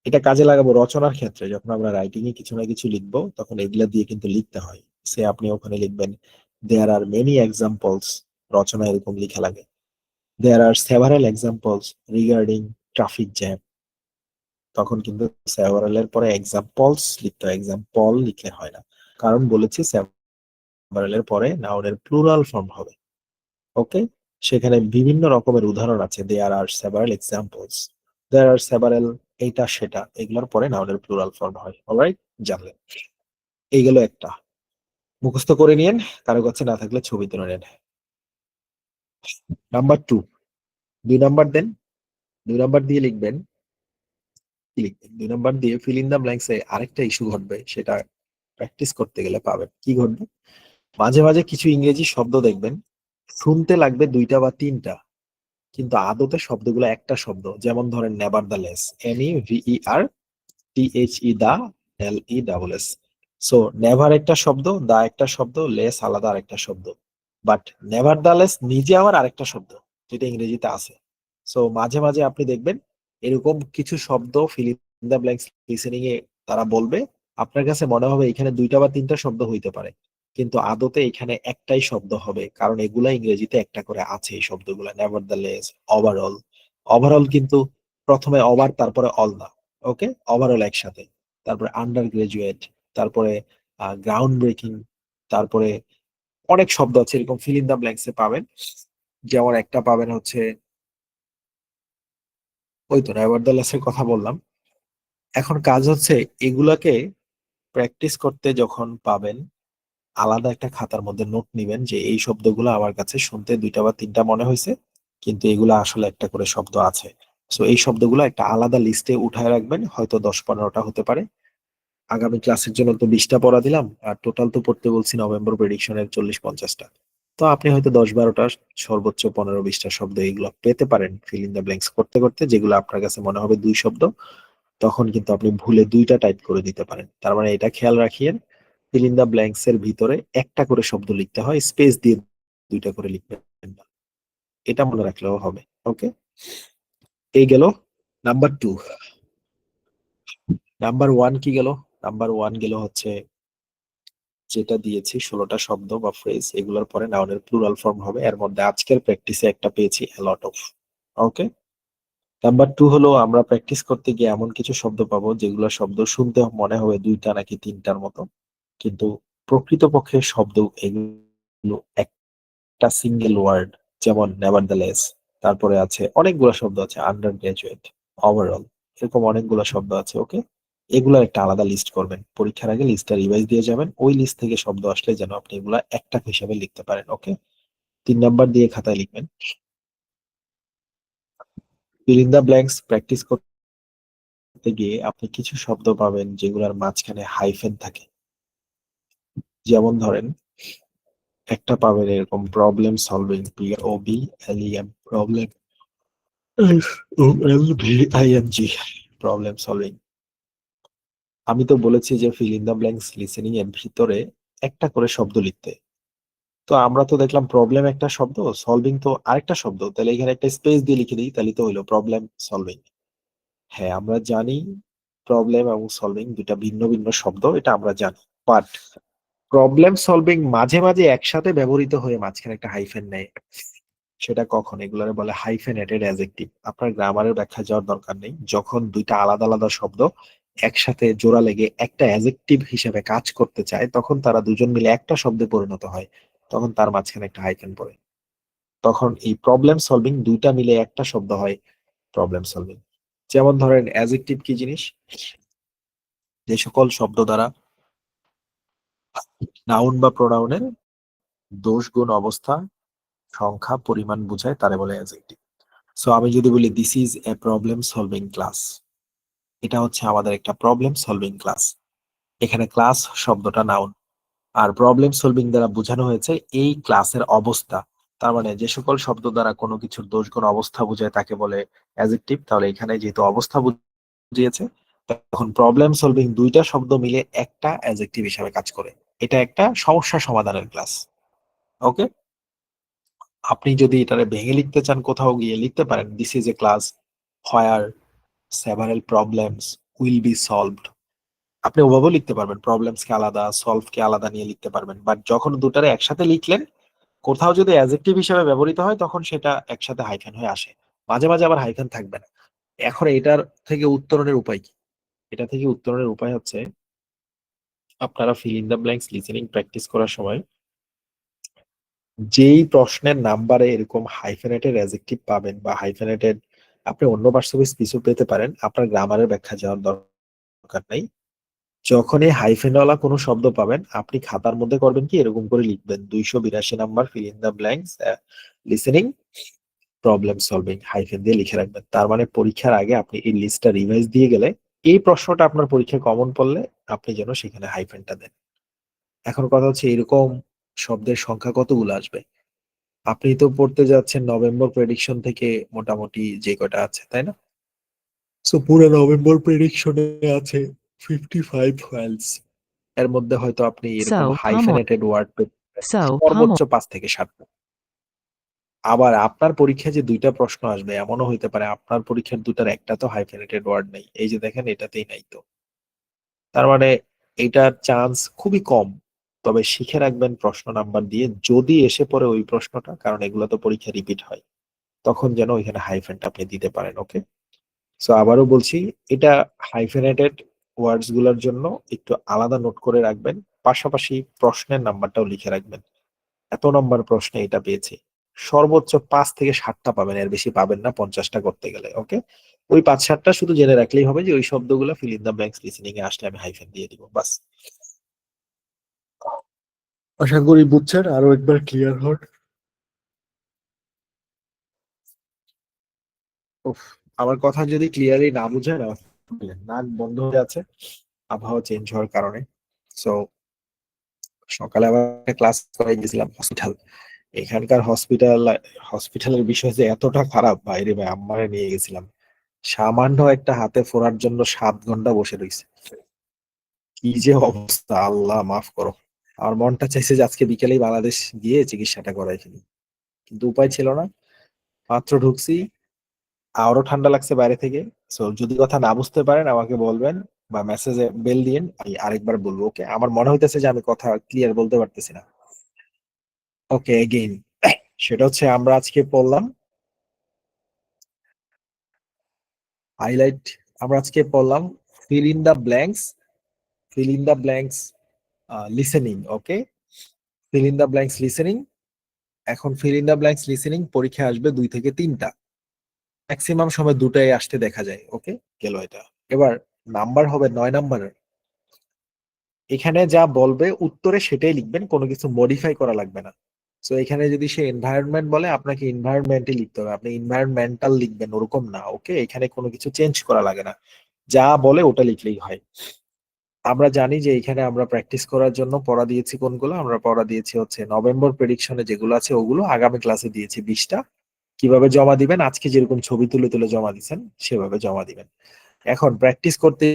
এটা কাজে লাগাবো রচনার ক্ষেত্রে, যখন আমরা রাইটিং এ কিছু না কিছু লিখবো তখন এগুলা দিয়ে কিন্তু লিখতে হয়। সে আপনি ওখানে লিখবেন দেয়ার আর মেনি এক্সাম্পলস, রচনা এরকম লিখা লাগে। There are several examples regarding traffic jam, তখন কিন্তু সেভারাল এর পরে এক্সাম্পলস লিখতে হয়, এক্সাম্পল লিখলে হয় না, কারণ বলেছি সেভারাল এর পরে নাউনের প্লুরাল ফর্ম হবে। ওকে, সেখানে বিভিন্ন রকমের উদাহরণ আছে, there are several examples, there are several এইটা সেটা, এগুলোর পরে নাউনের প্লুরাল ফর্ম হয়। অলরাইট, জানলেন। এই গেল একটা, মুখস্থ করে নিয়েন, কারো কাছে না থাকলে ছবি তুলে নেন। নাম্বার 2, 2 নাম্বার দেন। 2 নাম্বার দিয়ে লিখবেন, কি লিখবেন? 2 নাম্বার দিয়ে ফিল ইন দ্য ব্ল্যাঙ্কস এ আরেকটা ইস্যু ঘটবে, সেটা প্র্যাকটিস করতে গেলে পাবেন। কি ঘটবে? মাঝে মাঝে কিছু ইংরেজি শব্দ দেখবেন শুনতে লাগবে 2টা বা 3টা, কিন্তু আদতে শব্দগুলো একটা শব্দ। যেমন ধরেন nevertheless, NEVER THE the, LESS। So never একটা শব্দ, দা একটা শব্দ, লেস আলাদা আরেকটা শব্দ। বাট নেভার দ্য লেস নিজে আবার আরেকটা শব্দ, যেটা ইংরেজিতে আছে। সো মাঝে মাঝে আপনি দেখবেন এরকম কিছু শব্দ fill in the blanks listening এ তারা বলবে, আপনার কাছে মনে হবে এখানে 2টা বা 3টা শব্দ হইতে পারে, কিন্তু আদতে এখানে একটাই শব্দ হবে, কারণ এগুলা ইংরেজিতে একটা করে আছে এই শব্দগুলা। Never the less, overall. Overall কিন্তু প্রথমে ওভার তারপরে অল না, ওকে? ওভারঅল একসাথে। তারপরে আন্ডার গ্রাজুয়েট, তারপরে গ্রাউন্ড ব্রেকিং, তারপরে অনেক শব্দ আছে এরকম ফিল ইন দা ব্ল্যাঙ্কস এ পাবেন। যেমন একটা পাবেন হচ্ছে, ওই তো নেভারদালেস এর কথা বললাম। এখন কাজ হচ্ছে এগুলাকে প্র্যাকটিস করতে যখন পাবেন, আলাদা একটা খাতার মধ্যে নোট নিবেন যে এই শব্দগুলো আমার কাছে শুনতে 2টা বা 3টা মনে হয়েছে, কিন্তু এগুলো আসলে একটা করে শব্দ আছে। সো এই শব্দগুলো একটা আলাদা লিস্টে উঠায় রাখবেন, হয়তো 10-15টা হতে পারে। আগামী ক্লাসের জন্য তো 20টা পড়া দিলাম, আর টোটাল তো পড়তে বলছি নভেম্বর প্রেডিকশনের 40-50টা। তো আপনি হয়তো 10-12টা, সর্বোচ্চ 15-20টা শব্দ এগুলো পেতে পারেন ফিল ইন দ্য ব্ল্যাঙ্কস করতে করতে, যেগুলো আপনার কাছে মনে হবে 2 শব্দ, তখন কিন্তু আপনি ভুলে 2টা টাইপ করে দিতে পারেন। তার মানে এটা খেয়াল রাখিয়েন, ফিল ইন দ্য ব্ল্যাঙ্কস এর ভিতরে একটা করে শব্দ লিখতে হয়, স্পেস দিয়ে 2টা করে লিখবেন না। এটা মনে রাখলেও হবে। ওকে, এই গেল নাম্বার 2। নাম্বার 1 কি গেল? নাম্বার 1 গেল হচ্ছে যেটা দিয়েছি 16টা শব্দ বা ফ্রেজ, এগুলোর পরে নাউনের প্লুরাল ফর্ম হবে। এর মধ্যে আজকের প্র্যাকটিসে একটা পেয়েছি a lot of। Okay, number 2 হলো আমরা প্র্যাকটিস করতে গিয়ে এমন কিছু শব্দ পাবো যেগুলো শব্দ শুনতে মনে হবে 2টা নাকি 3টার মতো, কিন্তু প্রকৃতপক্ষে শব্দ এগুলো একটা সিঙ্গেল ওয়ার্ড। যেমন নেভারদালেস, তারপরে আছে অনেকগুলো শব্দ আছে, আন্ডার গ্রাজুয়েট, ওভারঅল, এরকম অনেকগুলো শব্দ আছে। ওকে, এগুলা একটা আলাদা লিস্ট করবেন, পরীক্ষার আগে লিস্টটা রিভাইজ দিয়ে যাবেন, ওই লিস্ট থেকে শব্দ আসলে যেন আপনি এগুলা একটা হিসাবে লিখতে পারেন। ওকে, 3 নাম্বার দিয়ে খাতায় লিখবেন, fill in the blanks practice করতে গিয়ে আপনি কিছু শব্দ পাবেন যেগুলোর মাঝখানে হাইফেন থাকে। যেমন ধরেন একটা পাবেন এরকম problem solving, PROBLEM, problem, SOLVING, problem solving. আমি তো বলেছি যে fill in the blanks listening এর ভিতরে একটা করে শব্দ লিখতে। তো আমরা তো দেখলাম প্রবলেম একটা শব্দ, সলভিং তো আরেকটা শব্দ, তাহলে এখানে একটা স্পেস দিয়ে লিখে দিই, তাহলে তো হইলো প্রবলেম সলভিং। হ্যাঁ, আমরা জানি প্রবলেম এবং সলভিং 2টা ভিন্ন ভিন্ন শব্দ, এটা আমরা জানি। বাট প্রবলেম সলভিং মাঝে মাঝে একসাথে ব্যবহৃত হয়ে মাঝখানে একটা হাইফেন নেয়। সেটা কখন? এগুলোরে বলে হাইফেনেটেড অ্যাডজেক্টিভ। আপনার গ্রামারের ব্যাখ্যা যাওয়ার দরকার নেই। যখন 2টা আলাদা আলাদা শব্দ একসাথে জোড়া লেগে একটা অ্যাডজেক্টিভ হিসেবে কাজ করতে চায়, তখন তারা দুজন মিলে একটা শব্দে পরিণত হয়, তখন তার মাঝখানে একটা হাইফেন পড়ে। তখন এই প্রবলেম সলভিং 2টা মিলে একটা শব্দ হয় প্রবলেম সলভিং। যেমন ধরেন অ্যাডজেক্টিভ কি জিনিস? যে সকল শব্দ দ্বারা নাউন বা প্রোনাউনের দোষ, গুণ, অবস্থা, সংখ্যা, পরিমাণ বোঝায় তারে বলে অ্যাডজেক্টিভ। সো আমি যদি বলি this is a problem solving class, এটা হচ্ছে আমাদের একটা প্রবলেম সলভিং ক্লাস। এখানে ক্লাস শব্দটা নাউন, আর প্রবলেম সলভিং দ্বারা বোঝানো হয়েছে এই ক্লাসের অবস্থা। তার মানে যে সকল শব্দ দ্বারা কোনো কিছুর দোষ, গুণ, অবস্থা বোঝায় তাকে বলে অ্যাডজেক্টিভ। তাহলে এখানে যেহেতু অবস্থা বুঝিয়েছে, তখন প্রবলেম সলভিং দুইটা শব্দ মিলে একটা অ্যাডজেক্টিভ হিসাবে কাজ করে। এটা একটা সমস্যা সমাধানের ক্লাস। ওকে, আপনি যদি এটারে ভেঙে লিখতে চান কোথাও গিয়ে লিখতে পারেন this is a class where several problems will be solved. আপনি ওভাবেও লিখতে পারবেন, প্রবলেমস কে আলাদা, সলভ কে আলাদা নিয়ে লিখতে পারবেন। বাট যখন দুটারে একসাথে লিখলেন, কোথাও যদি অ্যাডজেক্টিভ হিসেবে ব্যবহৃত হয় তখন সেটা একসাথে হাইফেন হয়ে আসে, মাঝে মাঝে আবার হাইফেন থাকবে না। এখন এটার থেকে উত্তরণের উপায় কি? এটা থেকে উত্তরণের উপায় হচ্ছে আপনারা feel in the blanks listening practice করার সময় যেই প্রশ্নের নাম্বারে এরকম হাইফেনেটেড অ্যাডজেক্টিভ পাবেন বা হাইফেনেটেড, আপনি অন্য পার্সোনাল কিছু পেতে পারেন, আপনার গ্রামারের ব্যাখ্যা যাওয়ার দরকার নাই। যখনই হাইফেনওয়ালা কোনো শব্দ পাবেন, আপনি খাতার মধ্যে করবেন কি, এরকম করে লিখবেন 282 number fill in the blanks listening problem solving, hyphen দিয়ে লিখে রাখবেন। তার মানে পরীক্ষার আগে আপনি এই লিস্টটা রিভাইজ দিয়ে গেলে এই প্রশ্নটা আপনার পরীক্ষায় কমন পড়লে আপনি যেন সেখানে হাইফেনটা দেন। এখন কথা হচ্ছে এরকম শব্দের সংখ্যা কতগুলো আসবে? আপনি তো পড়তে যাচ্ছেন নভেম্বর প্রেডিকশন থেকে মোটামুটি যে কটা আছে, তাই না? সো পুরো নভেম্বর প্রেডিকশনে আছে 55 ওয়ার্ডস। এর মধ্যে হয়তো আপনি এরকম হাইফেনেটেড ওয়ার্ড সর্বোচ্চ 5 থেকে 7। আবার আপনার পরীক্ষায় যে দুইটা প্রশ্ন আসবে, এমনও হইতে পারে আপনার পরীক্ষার দুটার একটা তো হাইফেনেটেড ওয়ার্ড নেই, এই যে দেখেন এটাতেই নাই। তো তার মানে এটার চান্স খুবই কম। তবে শিখে রাখবেন প্রশ্ন নাম্বার দিয়ে, যদি এসে পড়ে ওই প্রশ্নটা, কারণ এগুলো তো পরীক্ষা রিপিট হয়, তখন যেন ওইখানে হাইফেনটা আপনি দিতে পারেন। ওকে, সো আবারও বলছি, এটা হাইফেনেটেড ওয়ার্ডস গুলোর জন্য একটু আলাদা নোট করে রাখবেন, পাশাপাশি প্রশ্নের নাম্বারটাও লিখে রাখবেন। এত নম্বর প্রশ্নে এটা পেয়েছি, সর্বোচ্চ 5 থেকে 7টা পাবেন, এর বেশি পাবেন না 50টা করতে গেলে। ওকে, ওই 5-7টা শুধু জেনে রাখলেই হবে যে ওই শব্দগুলো fill in the blanks listening এ আসলে আমি হাইফেন দিয়ে দিব, বাস। আশা করি বুঝছেন, আরো একবার ক্লিয়ার হন। উফ, আমার কথা যদি ক্লিয়ারলি না বুঝেন, নাক বন্ধ হয়ে আছে আবহাওয়া চেঞ্জ হওয়ার কারণে। সো সকালে আবার ক্লাস করাই গেছিলাম হসপিটাল। এখানকার হসপিটালের বিষয় যে এতটা খারাপ, বাইরে ভাই আম্মারে নিয়ে গেছিলাম, সামান্য একটা হাতে ফোড়ার জন্য 7 ঘন্টা বসে রয়েছে। কি যে অবস্থা, আল্লাহ মাফ করো। আমার মনটা চাইছে যে আজকে বিকেলেই বাংলাদেশ গিয়ে চিকিৎসাটা করাই ফেলি, কিন্তু উপায় ছিল না। মাত্র ঢুকছি, আরো ঠান্ডা লাগছে বাইরে থেকে। সো যদি কথা না বুঝতে পারেন আমাকে বলবেন বা মেসেজে বেল দিন, আমি আরেকবার বলবো। ওকে, আমার মনে হইতেছে যে আমি কথা ক্লিয়ার বলতে পারতেছি না। ওকে, এগেইন সেটা হচ্ছে আমরা আজকে পড়লাম হাইলাইট, আমরা আজকে পড়লাম fill in the blanks, fill in the blanks listening. Okay, fill in the blanks listening. এখন fill in the blanks listening পরীক্ষায় আসবে 2 থেকে 3টা, ম্যাক্সিমাম সময় 2টাই আসতে দেখা যায়। ওকে, গেল এটা। এবার নাম্বার হবে 9 নাম্বারের। এখানে যা বলবে উত্তরে সেটাই লিখবেন, কোনো কিছু মডিফাই করা লাগবে না। সো এখানে যদি সে এনভায়রনমেন্ট বলে, আপনাকে এনভায়রনমেন্টই লিখতে হবে, আপনি এনভায়রনমেন্টাল লিখবেন ওরকম না। ওকে, এখানে কোনো কিছু চেঞ্জ করা লাগে না, যা বলে ওটা লিখলেই হয়। আমরা জানি যে এখানে আমরা প্র্যাকটিস করার জন্য পড়া দিয়েছি কোনগুলো, আমরা পড়া দিয়েছি হচ্ছে নভেম্বর প্রেডিকশনে যেগুলো আছে ওগুলো, আগামী ক্লাসে দিয়েছি 20টা। কিভাবে জমা দিবেন, আজকে যেরকম ছবি তুলে তুলে জমা দিচ্ছেন সেভাবে জমা দিবেন। এখন প্র্যাকটিস করতে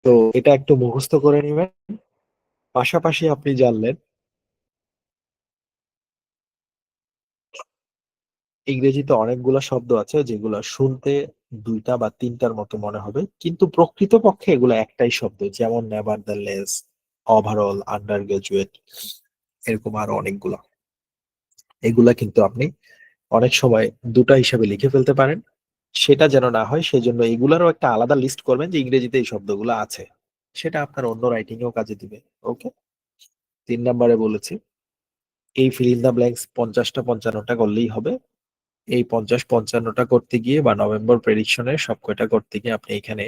তো এটা একটু মুখস্থ করে নেবেন, পাশাপাশি আপনি জানলেন ইংরেজিতে অনেকগুলো শব্দ আছে যেগুলো শুনতে 2টা বা 3টার মতো মনে হবে, কিন্তু প্রকৃতপক্ষে এগুলো একটাই শব্দ, যেমন নেভারদারলেস, ওভারঅল, আন্ডার গ্রাজুয়েট, এরকম আরো অনেকগুলো। এগুলা কিন্তু আপনি অনেক সময় 2টা হিসাবে লিখে ফেলতে পারেন, সেটা যেন না হয় সেজন্য এগুলারও একটা আলাদা লিস্ট করবেন যে ইংরেজিতে এই শব্দগুলো আছে, সেটা আপনার অন্য রাইটিং এও কাজে দিবে। ওকে, 3 নম্বরে বলেছি এই ফিল ইন দ্য ব্ল্যাঙ্কস 50টা 55টা করলেই হবে। এই 50-55টা করতে গিয়ে বা নভেম্বর প্রেডিকশনের সব কয়টা করতে গিয়ে আপনি এখানে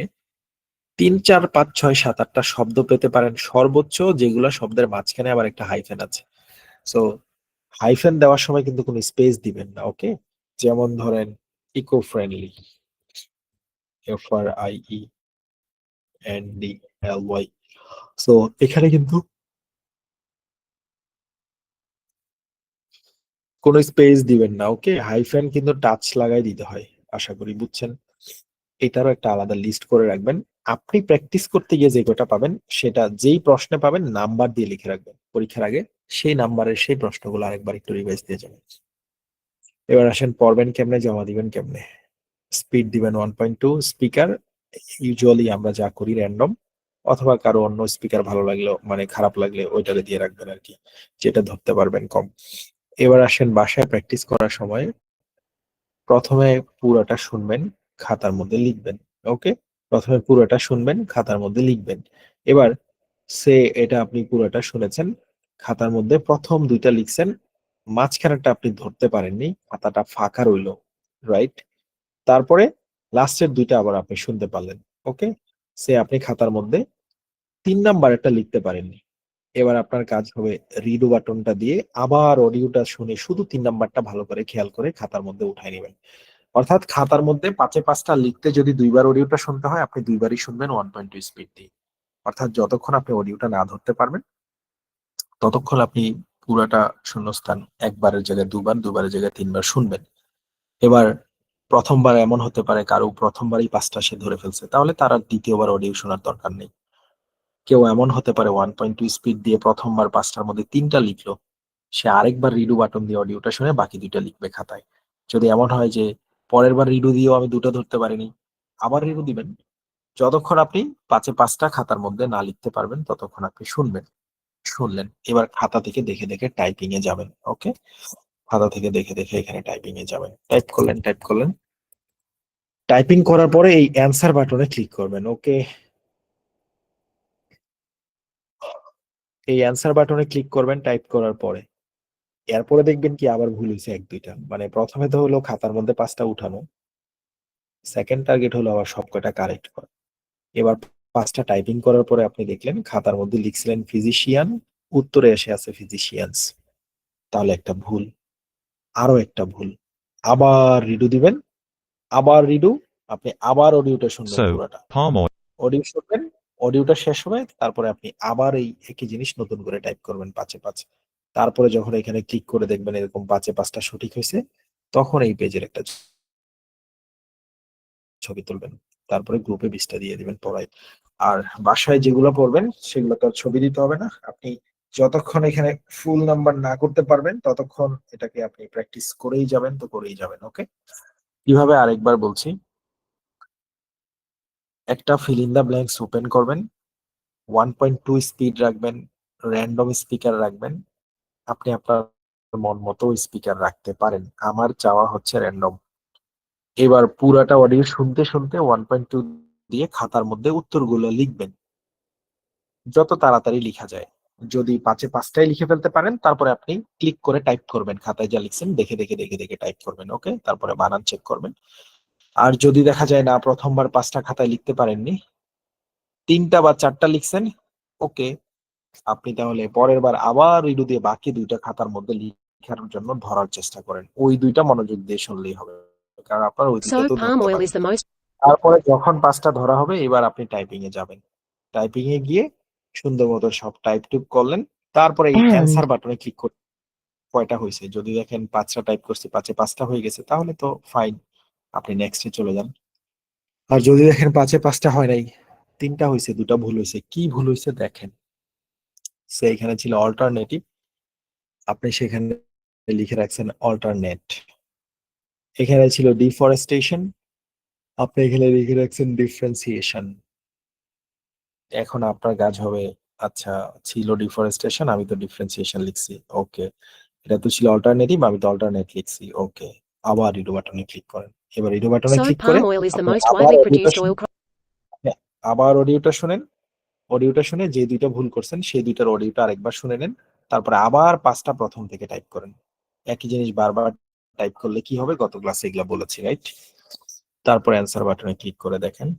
3, 4, 5, 6, 7, 8টা শব্দ পেতে পারেন সর্বোচ্চ, যেগুলো শব্দের মাঝখানে আবার একটা হাইফেন আছে। সো হাইফেন দেওয়ার সময় কিন্তু কোনো স্পেস দিবেন না, ওকে? যেমন ধরেন ইকো ফ্রেন্ডলি, FRIENDLY। সো এখানে কিন্তু কোনো স্পেস দিবেন না, ওকে? হাইফেন কিন্তু টাচ লাগাই দিতে হয়, আশা করি বুঝছেন। এটারও একটা আলাদা লিস্ট করে রাখবেন। আপনি প্র্যাকটিস করতে গিয়ে যে কয়টা পাবেন সেটা যেই প্রশ্নে পাবেন নাম্বার দিয়ে লিখে রাখবেন পরীক্ষার আগে, সেই নাম্বারের সেই প্রশ্নগুলো আরেকবার একটু রিভাইজ দিয়ে যাবেন। এবার আসেন পড়বেন কেমনে, জমা দিবেন কেমনে। স্পিড দিবেন 1.2, স্পিকার ইউজুয়ালি আমরা যা করি র্যান্ডম, অথবা কারো অন্য স্পিকার ভালো লাগলো মানে খারাপ লাগলে ওইটাকে দিয়ে রাখবেন আর কি, যেটা ধরতে পারবেন কম। এবার আসেন বাসায় প্র্যাকটিস করার সময় প্রথমে পুরোটা শুনবেন, খাতার মধ্যে লিখবেন, ওকে? প্রথমে পুরোটা শুনবেন, খাতার মধ্যে লিখবেন। এবার এটা আপনি পুরোটা শুনেছেন, খাতার মধ্যে প্রথম 2টা লিখছেন, মাঝখানেরটা আপনি ধরতে পারেননি, খাতাটা ফাঁকা রইলো, রাইট? তারপরে লাস্টের 2টা আবার আপনি শুনতে পারলেন, ওকে? আপনি খাতার মধ্যে 3 নাম্বারেরটা লিখতে পারেননি। এবার আপনার কাজ হবে রিডো বাটনটা দিয়ে আবার অডিওটা শুনে শুধু 3 নাম্বারটা ভালো করে খেয়াল করে খাতার মধ্যে উঠায় নেবেন। অর্থাৎ খাতার মধ্যে 5-5টা লিখতে যদি 2বার অডিওটা শুনতে হয়, আপনি 2বারই শুনবেন 1.2 স্পিড দিয়ে। অর্থাৎ যতক্ষণ আপনি অডিওটা না ধরতে পারবেন ততক্ষণ আপনি পুরাটা শূন্যস্থান একবারের জায়গায় 2বার, 2বারের জায়গায় 3বার শুনবেন। এবার প্রথমবার এমন হতে পারে কারো প্রথমবারই 5টা সে ধরে ফেলছে, তাহলে তার আর দ্বিতীয়বার অডিও শোনার দরকার নেই। কেউ এমন হতে পারে 1.2 স্পিড দিয়ে প্রথমবার 5টার মধ্যে 3টা লিখলো, সে আরেকবার রিডু বাটন দিয়ে অডিওটা শুনে বাকি 2টা লিখবে খাতায়। যদি এমন হয় যে পরের বার রিডু দিয়েও আমি 2টা ধরতে পারিনি, আবার রিডু দিবেন। যতক্ষণ আপনি 5-5টা খাতার মধ্যে না লিখতে পারবেন ততক্ষণ আপনি শুনলেন। এবার খাতা থেকে দেখে দেখে টাইপিং এ যাবেন, ওকে? খাতা থেকে দেখে দেখে এখানে টাইপিং এ যাবেন। টাইপ করলেন। টাইপিং করার পরে এই অ্যানসার বাটনে ক্লিক করবেন, ওকে? এই অ্যানসার বাটনে ক্লিক করবেন টাইপ করার পরে। এরপরে দেখবেন কি আবার ভুল হয়েছে 1-2টা। মানে প্রথমে তো হলো খাতার মধ্যে 5টা উঠানো, সেকেন্ড টার্গেট হলো আবার সব কয়টা কারেক্ট করা। এবার 5টা টাইপিং করার পরে আপনি দেখলেন খাতার মধ্যে লিখছিলেন ফিজিশিয়ান, উত্তরে এসে আছে ফিজিশিয়ানস, তাহলে একটা ভুল, আরো একটা ভুল। আবার রিডু দিবেন, আবার রিডু, আপনি আবার অডিওটা শুনবেন পুরোটা, অডিও শুনবেন, অডিওটা শেষ হবে, তারপরে আপনি আবার এই একই জিনিস নতুন করে টাইপ করবেন 5-5। তারপরে যখন এখানে ক্লিক করে দেখবেন এরকম 5-5টা সঠিক হয়েছে, তখন এই পেজের একটা ছবি তুলবেন, তারপরে গ্রুপে 20টা দিয়ে দিবেন পড়াই। আর বাসায় যেগুলো পড়বেন সেগুলো তো আর ছবি দিতে হবে না, আপনি যতক্ষণ এখানে ফুল নাম্বার না করতে পারবেন ততক্ষণ এটাকে আপনি প্র্যাকটিস করেই যাবেন, ওকে? কিভাবে আরেকবার বলছি, একটা fill in the blanks open করবেন, 1.2 স্পিড রাখবেন, র্যান্ডম স্পিকার রাখবেন, আপনি আপনার মন মতো স্পিকার রাখতে পারেন, আমার চাওয়া হচ্ছে র্যান্ডম। এবার পুরাটা অডিও শুনতে শুনতে 1.2 দিয়ে খাতার মধ্যে উত্তরগুলো লিখবেন, যত তাড়াতাড়ি লিখা যায়। যদি 5-5টাই লিখে ফেলতে পারেন তারপরে আপনি ক্লিক করে টাইপ করবেন, খাতায় যা লিখছেন দেখে দেখে টাইপ করবেন, ওকে? তারপরে বানান চেক করবেন। আর যদি দেখা যায় না প্রথমবার 5টা খাতায় লিখতে পারেননি, 3টা বা 4টা লিখছেন, ওকে, আপনি তাহলে পরের বার আবার রিডু দিয়ে বাকি 2টা খাতার মধ্যে লিখার জন্য ধরার চেষ্টা করেন। ওই 2টা মনোযোগ দিয়ে শুনলেই হবে, কারণ আপনার ওই 2টা তো ধরতে পারবেন। তারপরে যখন 5টা ধরা হবে এবার আপনি টাইপিং এ যাবেন, টাইপিং এ গিয়ে সুন্দর মতো সব টাইপ টুপ করলেন, তারপরে এই অ্যানসার বাটনে ক্লিক করে কয়টা হয়েছে যদি দেখেন 5টা টাইপ করছি 5-5টা হয়ে গেছে তাহলে তো ফাইন, আপনি নেক্সটে চলে যান। আর যদি দেখেন 5-5টা হয় নাই, 3টা হয়েছে, 2টা ভুল হয়েছে, কি ভুল হয়েছে দেখেন। এখানে ছিল অল্টারনেটিভ, আপনি সেখানে লিখে রাখছেন অল্টারনেট। এখানে ছিল ডিফরেস্টেশন, আপনি এখানে লিখে রাখছেন ডিফারেন্সিয়েশন। এখন আপনার কাজ হবে, আচ্ছা ছিল ডিফরেস্টেশন, আমি তো ডিফারেন্সিয়েশন লিখছি, ওকে। এটা তো ছিল অল্টারনেটিভ, আমি তো অল্টারনেট লিখছি, ওকে। আবার রিডো বাটনে ক্লিক করেন। এবার রিডো বাটনে ক্লিক করে আবার অডিওটা শুনেন, অডিওটা শুনে যে 2টা ভুল করছেন সেই 2টার অডিওটা আরেকবার শুনে নেন, তারপরে আবার 5টা প্রথম থেকে টাইপ করেন। একই জিনিস বারবার টাইপ করলে কি হবে, গত ক্লাসে এগুলা বলেছি, রাইট? তারপরে অ্যান্সার বাটনে ক্লিক করে দেখেন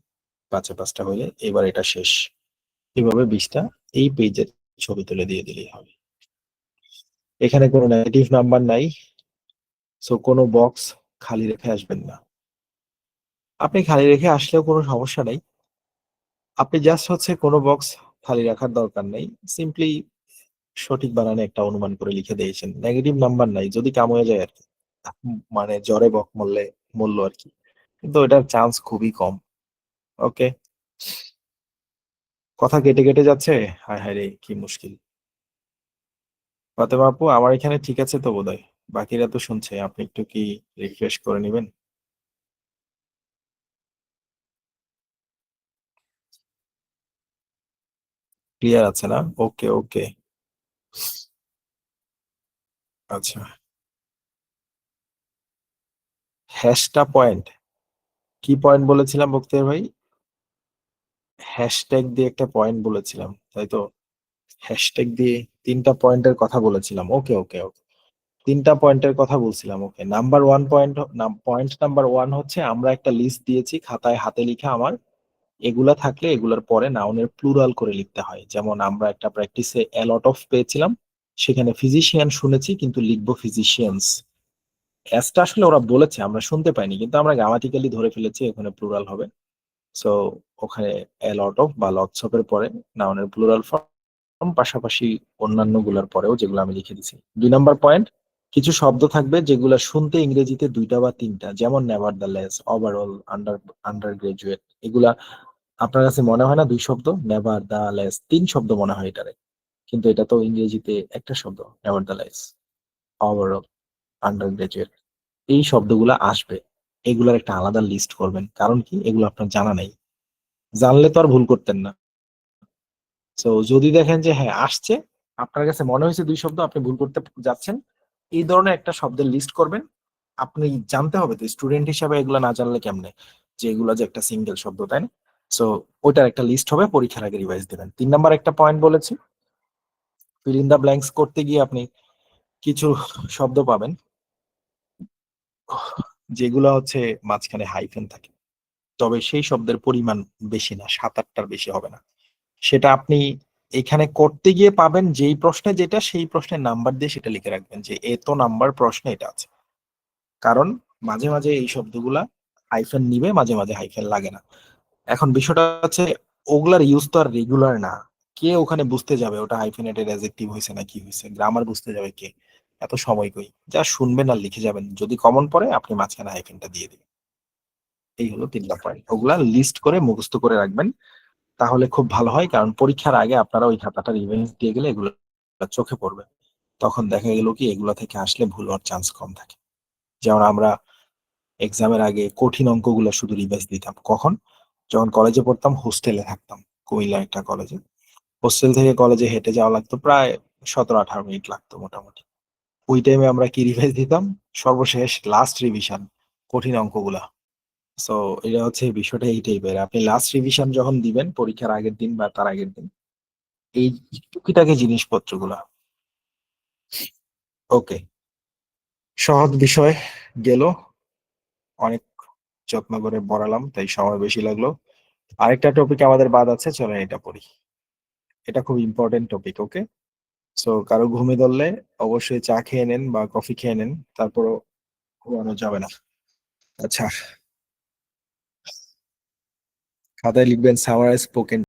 5-5টা হইলে এবার এটা শেষ। এভাবে 20টা এই পেজের ছবি তুলে দিয়ে দিলেই হবে। এখানে কোনো নেগেটিভ নাম্বার নাই, সো কোনো বক্স খালি রেখে আসবেন না। আপনি খালি রেখে আসলেও কোনো সমস্যা নাই, আপনি জাস্ট হচ্ছে কোনো বক্স খালি রাখার দরকার নেই, সিম্পলি সঠিক বানানে একটা অনুমান করে লিখে দিয়েছেন, নেগেটিভ নাম্বার নাই, যদি কাম হয়ে যায় আর কি, মানে জ্বরে বক মরলো আর কি, কিন্তু এটার চান্স খুবই কম। ওকে, কথা কেটে কেটে যাচ্ছে, হায় হায় রে কি মুশকিল। ফাতেমা আপু আমার এখানে ঠিক আছে তো বোধহয়, বাকিরা তো শুনছে, আপনি একটু কি রিফ্রেশ করে নেবেন? ক্লিয়ার আছে না? ওকে ওকে, আচ্ছা। হ্যাশটা পয়েন্ট, কি পয়েন্ট বলেছিলাম বক্তিয়ার ভাই? হ্যাশট্যাগ দিয়ে একটা পয়েন্ট বলেছিলাম, তাই তো? হ্যাশট্যাগ দিয়ে 3টা পয়েন্টের কথা বলেছিলাম। ওকে ওকে ওকে, 3টা পয়েন্টের কথা বলছিলাম। ওকে, পয়েন্ট নাম্বার 1 হচ্ছে আমরা একটা লিস্ট দিয়েছি খাতায় হাতে লিখা আমার, এগুলা থাকলে এগুলার পরে নাউনের প্লুরাল করে লিখতে হয়। যেমন আমরা একটা প্র্যাকটিসে এ লট অফ পেয়েছিলাম, সেখানে ফিজিশিয়ান শুনেছি কিন্তু লিখবো ফিজিশিয়ানস। অ্যাসটা আসলে ওরা বলেছে, আমরা শুনতে পাইনি, কিন্তু আমরা গ্রামাটিক্যালি ধরে ফেলেছি ওখানে প্লুরাল হবে। সো ওখানে এ লট অফ বা লটস অফ এর পরে নাউনের প্লুরাল ফর্ম, পাশাপাশি অন্যান্য গুলার পরেও যেগুলো আমি লিখে দিছি। 2 নাম্বার পয়েন্ট, কিছু শব্দ থাকবে যেগুলো শুনতে ইংরেজিতে 2টা বা 3টা, যেমন নেভারদালেস, ওভারঅল, আন্ডার গ্রাজুয়েট, এগুলা আপনার কাছে মনে হয় না 2 শব্দ? নেভারদালেস 3 শব্দ মনে হয় এটারে, কিন্তু এটা তো ইংরেজিতে একটা শব্দ, নেভারদালেস, ওভারঅল, আন্ডার গ্রাজুয়েট। এই শব্দগুলা আসবে, এগুলার একটা আলাদা লিস্ট করবেন, কারণ কি এগুলো আপনার জানা নেই, জানলে তো আর ভুল করতেন না। তো যদি দেখেন যে হ্যাঁ আসছে, আপনার কাছে মনে হয়েছে 2 শব্দ, আপনি ভুল করতে যাচ্ছেন, এই ধরনের একটা শব্দের লিস্ট করবেন। আপনি জানতে হবে তো, স্টুডেন্ট হিসাবে এগুলা না জানলে কেমনে যে এগুলা যে একটা সিঙ্গেল শব্দ, তাই না? সো ওইটার একটা লিস্ট হবে, পরীক্ষার আগে রিভাইজ দেবেন। 3 নাম্বার একটা পয়েন্ট বলেছি, ফিল ইন দা ব্ল্যাঙ্কস করতে গিয়ে আপনি কিছু শব্দ পাবেন যেগুলা হচ্ছে মাঝখানে হাইফেন থাকে, তবে সেই শব্দের পরিমাণ বেশি না, 7-8টার বেশি হবে না। সেটা আপনি এখানে করতে গিয়ে পাবেন, যেই প্রশ্নে যেটা, সেই প্রশ্নের নাম্বার দিয়ে সেটা লিখে রাখবেন যে এত নাম্বার প্রশ্নে এটা আছে, কারণ মাঝে মাঝে এই শব্দগুলা হাইফেন নিবে, মাঝে মাঝে হাইফেন লাগে না। এখন বিষয়টা হচ্ছে ওগুলার ইউজ তো আর রেগুলার না, কে ওখানে বুঝতে যাবে ওটা হাইফেনেটেড অ্যাডজেক্টিভ হয়েছে না কি হয়েছে, গ্রামার বুঝতে যাবে কে, এত সময় কই, যা শুনবেন আর লিখে যাবেন, যদি কমন পড়ে আপনি মাঝখানে হাইফেনটা দিয়ে দিবেন। এই হলো 3টা পয়েন্ট, ওগুলা লিস্ট করে মুখস্থ করে রাখবেন, তাহলে খুব ভালো হয়, কারণ পরীক্ষার আগে আপনারা ওই খাতাটা রিভাইজ দিয়ে গেলে এগুলো চোখে পড়বে, তখন দেখা গেল কি এগুলো থেকে আসলে ভুল হওয়ার চান্স কম থাকে। যেমন আমরা এক্সামের আগে কঠিন অঙ্কগুলো শুধু রিভাইজ দিতাম কখন, যখন কলেজে পড়তাম, হোস্টেলে থাকতাম, কুমিল্লা একটা কলেজে, হোস্টেল থেকে কলেজে হেঁটে যাওয়া লাগতো, প্রায় 17-18 মিনিট লাগতো মোটামুটি। ওই টাইমে আমরা কি রিভাইজ দিতাম, সর্বশেষ লাস্ট রিভিশন কঠিন অঙ্কগুলা। সো এটা হচ্ছে বিষয়টা এই টাইপের, আপনি লাস্ট রিভিশন যখন দিবেন পরীক্ষার আগের দিন বা তার আগের দিন, এই টুকিটাকি জিনিসপত্রগুলা। ওকে, সহজ বিষয় গেল, অনেক যত্ন করে পড়ালাম তাই সময় বেশি লাগলো। আরেকটা টপিক আমাদের বাদ আছে, চলেন এটা পড়ি, এটা খুব ইম্পর্টেন্ট টপিক। ওকে, সো কারো ঘুমে ধরলে অবশ্যই চা খেয়ে নেন বা কফি খেয়ে নেন, তারপরও ঘুমানো যাবে না। আচ্ছা, খাতায় লিখবেন সামারাইজ স্পোকেন